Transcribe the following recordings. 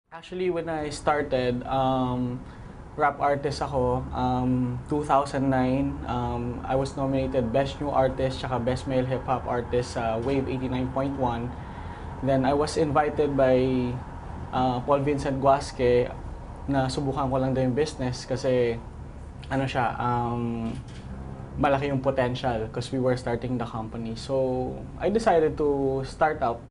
Actually, when I started, rap artist ako, 2009. I was nominated Best New Artist tsaka Best Male Hip Hop Artist sa Wave 89.1. Then I was invited by Paul Vincent Guasque na subukan ko lang din yung business kasi ano siya, malaki yung potential because we were starting the company. So I decided to start up.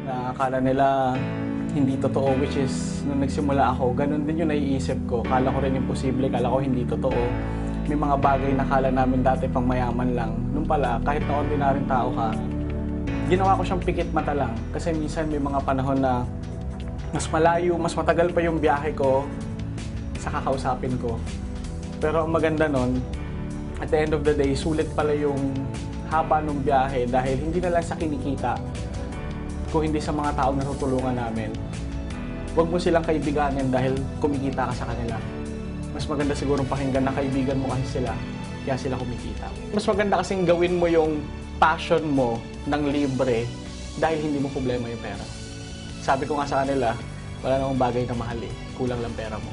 Na akala nila hindi totoo, which is nung nagsimula ako, ganun din yung naiisip ko. Kala ko rin imposible, kala ko hindi totoo. May mga bagay na kala namin dati pang mayaman lang. Nung pala, kahit na ordinaryong tao ka, ginawa ko siyang pikit mata lang. Kasi minsan may mga panahon na mas malayo, mas matagal pa yung biyahe ko sa kakausapin ko. Pero ang maganda nun, at the end of the day, sulit pala yung haba ng biyahe dahil hindi na lang sa kinikita, kung hindi sa mga taong natutulungan namin. Huwag mo silang kaibiganin dahil kumikita ka sa kanila. Mas maganda siguro pakinggan na kaibigan mo kasi sila, kaya sila kumikita. Mas maganda kasing gawin mo yung passion mo ng libre dahil hindi mo problema yung pera. Sabi ko nga sa kanila, wala namang bagay na mahal eh, kulang lang pera mo.